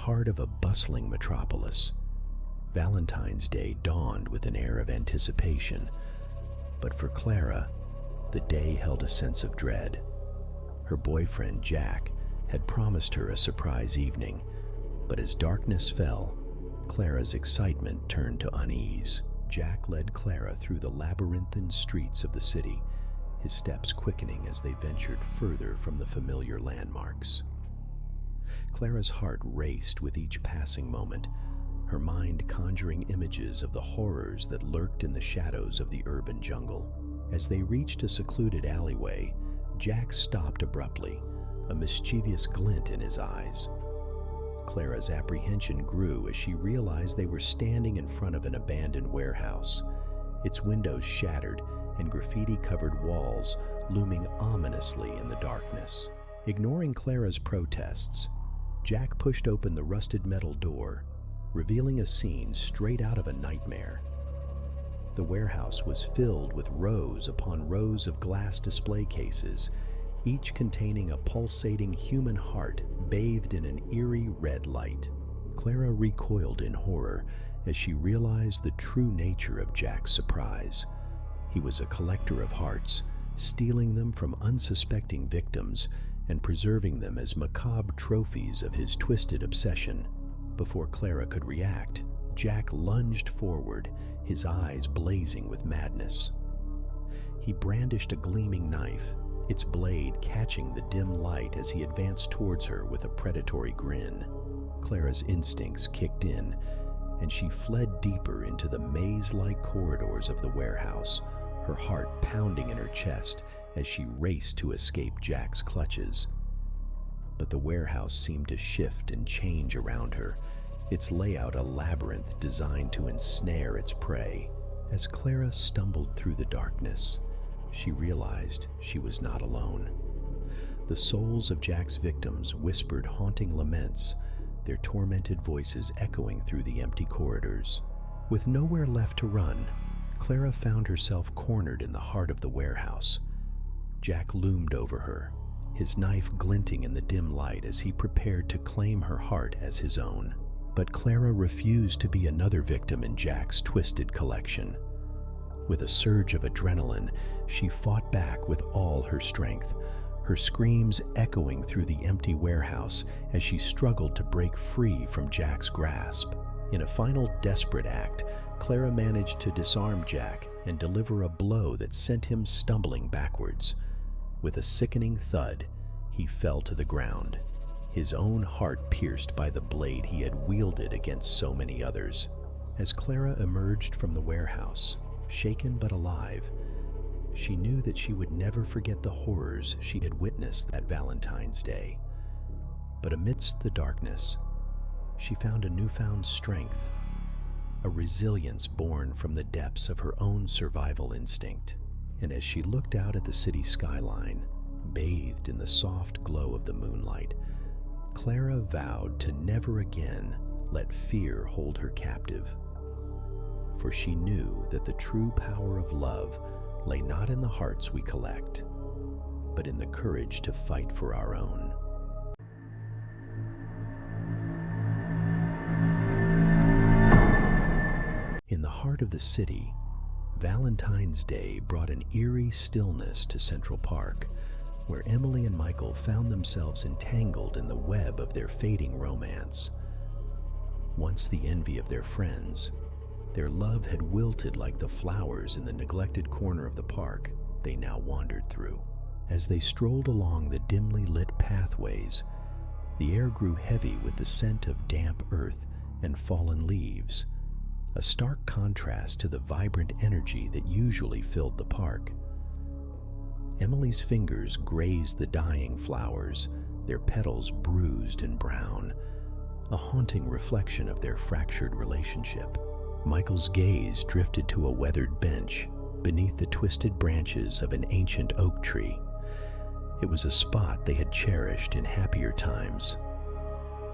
heart of a bustling metropolis, Valentine's Day dawned with an air of anticipation. But for Clara, the day held a sense of dread. Her boyfriend, Jack, had promised her a surprise evening, but as darkness fell, Clara's excitement turned to unease. Jack led Clara through the labyrinthine streets of the city, his steps quickening as they ventured further from the familiar landmarks. Clara's heart raced with each passing moment, her mind conjuring images of the horrors that lurked in the shadows of the urban jungle. As they reached a secluded alleyway, Jack stopped abruptly, a mischievous glint in his eyes. Clara's apprehension grew as she realized they were standing in front of an abandoned warehouse, its windows shattered and graffiti-covered walls looming ominously in the darkness. Ignoring Clara's protests, Jack pushed open the rusted metal door, revealing a scene straight out of a nightmare. The warehouse was filled with rows upon rows of glass display cases, each containing a pulsating human heart bathed in an eerie red light. Clara recoiled in horror as she realized the true nature of Jack's surprise. He was a collector of hearts, stealing them from unsuspecting victims and preserving them as macabre trophies of his twisted obsession. Before Clara could react, Jack lunged forward, his eyes blazing with madness. He brandished a gleaming knife, its blade catching the dim light as he advanced towards her with a predatory grin. Clara's instincts kicked in, and she fled deeper into the maze-like corridors of the warehouse, her heart pounding in her chest as she raced to escape Jack's clutches. But the warehouse seemed to shift and change around her, its layout a labyrinth designed to ensnare its prey. As Clara stumbled through the darkness, she realized she was not alone. The souls of Jack's victims whispered haunting laments, their tormented voices echoing through the empty corridors. With nowhere left to run, Clara found herself cornered in the heart of the warehouse. Jack loomed over her, his knife glinting in the dim light as he prepared to claim her heart as his own. But Clara refused to be another victim in Jack's twisted collection. With a surge of adrenaline, she fought back with all her strength, her screams echoing through the empty warehouse as she struggled to break free from Jack's grasp. In a final desperate act, Clara managed to disarm Jack and deliver a blow that sent him stumbling backwards. With a sickening thud, he fell to the ground, his own heart pierced by the blade he had wielded against so many others. As Clara emerged from the warehouse, shaken but alive, she knew that she would never forget the horrors she had witnessed that Valentine's Day. But amidst the darkness, she found a newfound strength, a resilience born from the depths of her own survival instinct. And as she looked out at the city skyline, bathed in the soft glow of the moonlight, Clara vowed to never again let fear hold her captive. For she knew that the true power of love lay not in the hearts we collect, but in the courage to fight for our own. In the heart of the city, Valentine's Day brought an eerie stillness to Central Park, where Emily and Michael found themselves entangled in the web of their fading romance. Once the envy of their friends, their love had wilted like the flowers in the neglected corner of the park they now wandered through. As they strolled along the dimly lit pathways, the air grew heavy with the scent of damp earth and fallen leaves, a stark contrast to the vibrant energy that usually filled the park. Emily's fingers grazed the dying flowers, their petals bruised and brown, a haunting reflection of their fractured relationship. Michael's gaze drifted to a weathered bench beneath the twisted branches of an ancient oak tree. It was a spot they had cherished in happier times,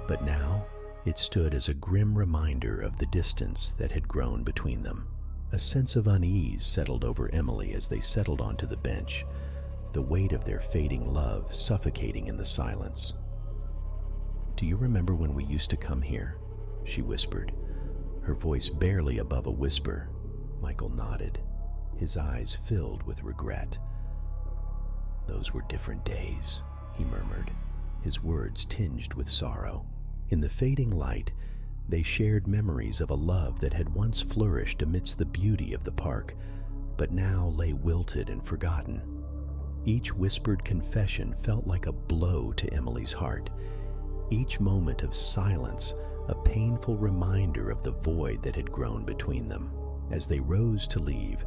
but now it stood as a grim reminder of the distance that had grown between them. A sense of unease settled over Emily as they settled onto the bench, the weight of their fading love suffocating in the silence. "Do you remember when we used to come here?" she whispered, her voice barely above a whisper. Michael nodded, his eyes filled with regret. "Those were different days," he murmured, his words tinged with sorrow. In the fading light, they shared memories of a love that had once flourished amidst the beauty of the park, but now lay wilted and forgotten. Each whispered confession felt like a blow to Emily's heart. Each moment of silence a painful reminder of the void that had grown between them. As they rose to leave,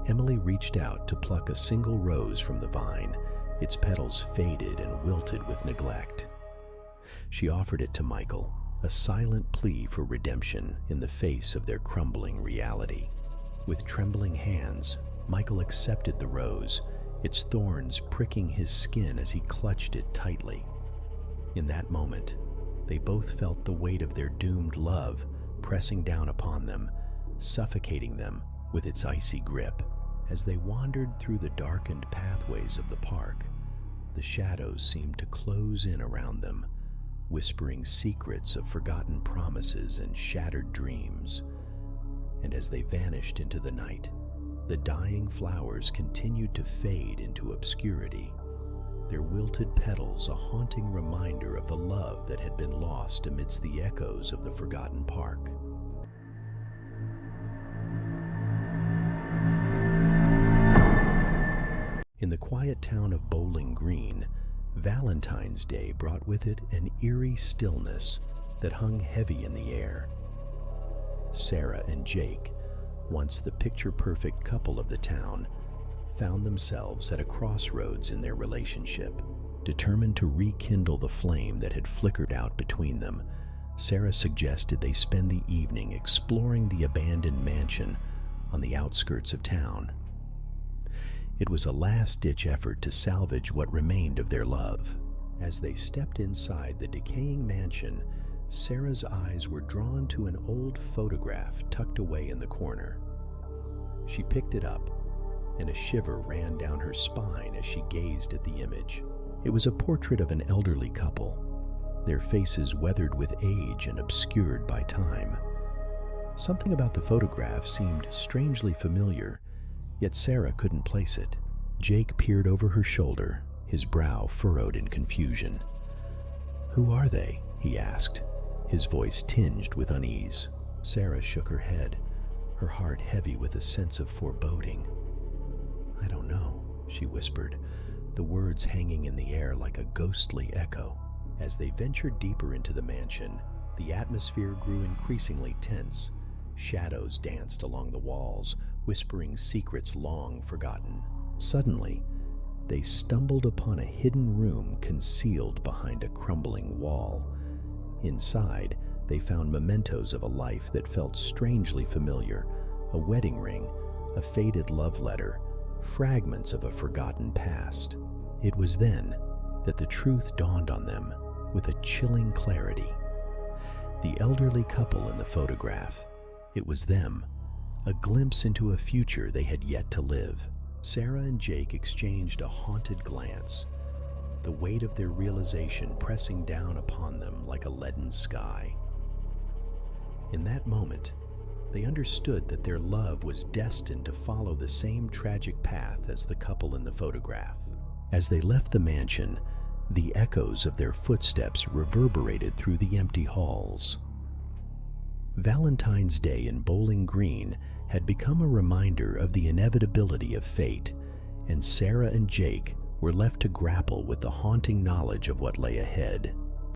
Emily reached out to pluck a single rose from the vine, its petals faded and wilted with neglect. She offered it to Michael, a silent plea for redemption in the face of their crumbling reality. With trembling hands, Michael accepted the rose, its thorns pricking his skin as he clutched it tightly. In that moment, they both felt the weight of their doomed love pressing down upon them, suffocating them with its icy grip. As they wandered through the darkened pathways of the park, the shadows seemed to close in around them, whispering secrets of forgotten promises and shattered dreams. And as they vanished into the night, the dying flowers continued to fade into obscurity, their wilted petals a haunting reminder of the love that had been lost amidst the echoes of the forgotten park. In the quiet town of Bowling Green, Valentine's Day brought with it an eerie stillness that hung heavy in the air. Sarah and Jake, once the picture-perfect couple of the town, found themselves at a crossroads in their relationship. Determined to rekindle the flame that had flickered out between them, Sarah suggested they spend the evening exploring the abandoned mansion on the outskirts of town. It was a last-ditch effort to salvage what remained of their love. As they stepped inside the decaying mansion, Sarah's eyes were drawn to an old photograph tucked away in the corner. She picked it up, and a shiver ran down her spine as she gazed at the image. It was a portrait of an elderly couple, their faces weathered with age and obscured by time. Something about the photograph seemed strangely familiar, yet Sarah couldn't place it. Jake peered over her shoulder, his brow furrowed in confusion. "Who are they?" he asked, his voice tinged with unease. Sarah shook her head, her heart heavy with a sense of foreboding. "I don't know," she whispered, the words hanging in the air like a ghostly echo. As they ventured deeper into the mansion, the atmosphere grew increasingly tense. Shadows danced along the walls, whispering secrets long forgotten. Suddenly, they stumbled upon a hidden room concealed behind a crumbling wall. Inside, they found mementos of a life that felt strangely familiar, a wedding ring, a faded love letter, fragments of a forgotten past. It was then that the truth dawned on them with a chilling clarity. The elderly couple in the photograph, it was them, a glimpse into a future they had yet to live. Sarah and Jake exchanged a haunted glance, the weight of their realization pressing down upon them like a leaden sky. In that moment, they understood that their love was destined to follow the same tragic path as the couple in the photograph. As they left the mansion, the echoes of their footsteps reverberated through the empty halls. Valentine's Day in Bowling Green had become a reminder of the inevitability of fate, and Sarah and Jake were left to grapple with the haunting knowledge of what lay ahead.